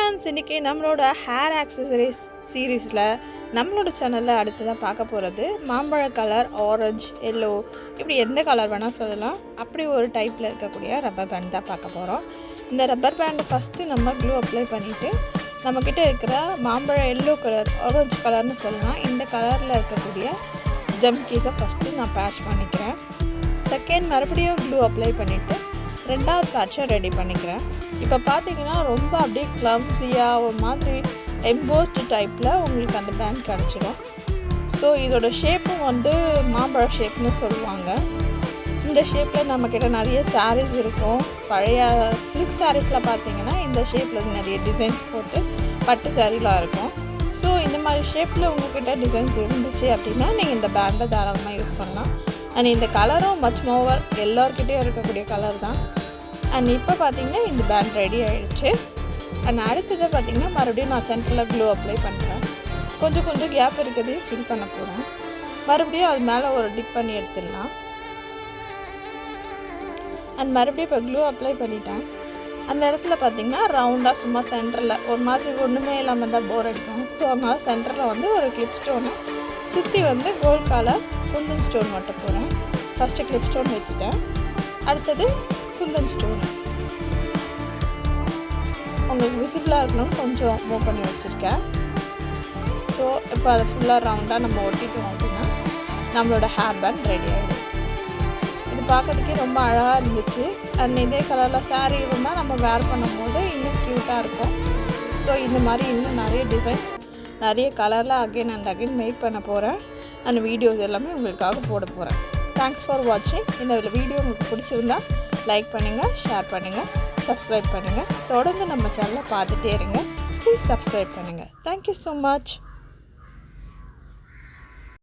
Friends, இன்றைக்கி நம்மளோட hair accessories சீரீஸில் நம்மளோட சேனலில் அடுத்ததாக பார்க்க போகிறது மாம்பழ கலர், ஆரஞ்சு, எல்லோ, இப்படி எந்த கலர் வேணால் சொல்லலாம். அப்படி ஒரு டைப்பில் இருக்கக்கூடிய ரப்பர் பேண்ட் தான் பார்க்க போகிறோம். இந்த ரப்பர் பேண்டை ஃபஸ்ட்டு நம்ம க்ளூ அப்ளை பண்ணிவிட்டு நம்மக்கிட்ட இருக்கிற மாம்பழ எல்லோ கலர், ஆரஞ்சு கலர்னு சொல்லலாம், இந்த கலரில் இருக்கக்கூடிய ஜம் கீஸை ஃபஸ்ட்டு நான் பேட்ச் பண்ணிக்கிறேன். செகண்ட் மறுபடியும் க்ளூ அப்ளை பண்ணிவிட்டு ரெண்டாவது பேட்சை ரெடி பண்ணிக்கிறேன். இப்போ பார்த்தீங்கன்னா ரொம்ப அப்படியே க்ளம்ஸியாக ஒரு மாதிரி எம்போஸ்டு டைப்பில் உங்களுக்கு அந்த பேண்ட் கிடச்சிடும். ஸோ இதோட ஷேப்பும் வந்து மாம்பழ ஷேப்னு சொல்லுவாங்க. இந்த ஷேப்பில் நம்மக்கிட்ட நிறைய சாரீஸ் இருக்கும். பழைய சில்க் சாரீஸில் பார்த்தீங்கன்னா இந்த ஷேப்பில் நிறைய டிசைன்ஸ் போட்டு பட்டு சாரீலாம் இருக்கும். ஸோ இந்த மாதிரி ஷேப்பில் உங்கள்கிட்ட டிசைன்ஸ் இருந்துச்சு அப்படின்னா நீங்கள் இந்த பேண்டை தாராளமாக யூஸ் பண்ணலாம். அண்ட் இந்த கலரும் மச் மோவர் எல்லோருக்கிட்டேயும் இருக்கக்கூடிய கலர் தான். அண்ட் இப்போ பார்த்திங்கன்னா இந்த பேண்ட் ரெடி ஆகிடுச்சு. அண்ட் அடுத்ததை பார்த்திங்கன்னா மறுபடியும் நான் சென்டரில் க்ளூ அப்ளை பண்ணுறேன். கொஞ்சம் கேப் இருக்கிறதையும் ஃபில் பண்ண போகிறேன். மறுபடியும் அது மேலே ஒரு டிப் பண்ணி எடுத்துடலாம். அண்ட் மறுபடியும் இப்போ க்ளூ அப்ளை பண்ணிட்டேன். அந்த இடத்துல பார்த்திங்கன்னா ரவுண்டாக சும்மா சென்டரில் ஒரு மாதிரி ஒன்றுமே இல்லாமல் தான் போர் அடிக்கும். ஸோ அதனால் சென்டரில் வந்து ஒரு கிளிப் ஸ்டோனை சுற்றி வந்து கோல்ட் கலர் குந்தன் ஸ்டோன் மட்டும் போகிறேன். ஃபஸ்ட்டு கிளிப் ஸ்டோன் வச்சுட்டேன். அடுத்தது குந்தன் ஸ்டோன் உங்களுக்கு விசிபிளாக இருக்கணும்னு கொஞ்சம் மூவ் பண்ணி வச்சுருக்கேன். ஸோ இப்போ அதை ஃபுல்லாக ரவுண்டாக நம்ம ஒட்டிட்டோம் அப்படின்னா நம்மளோட ஹேர் பேண்ட் ரெடி ஆகிடும். இது பார்க்கறதுக்கே ரொம்ப அழகாக இருந்துச்சு. அண்ட் இதே கலரில் சாரீ இருந்தால் நம்ம வேர் பண்ணும்போது இன்னும் க்யூட்டாக இருக்கும். ஸோ இந்த மாதிரி இன்னும் நிறைய டிசைன்ஸ் நிறைய கலரில் அகைன் அண்ட் அகைன் மேக் பண்ண போகிறேன். அந்த வீடியோஸ் எல்லாமே உங்களுக்காக போட போகிறேன். தேங்க்ஸ் ஃபார் வாட்சிங். இந்த வீடியோ உங்களுக்கு பிடிச்சிருந்தா லைக் பண்ணுங்கள், ஷேர் பண்ணுங்கள், சப்ஸ்கிரைப் பண்ணுங்கள். தொடர்ந்து நம்ம சேனலை பார்த்துட்டே இருங்க. ப்ளீஸ் சப்ஸ்கிரைப் பண்ணுங்கள். Thank you so much.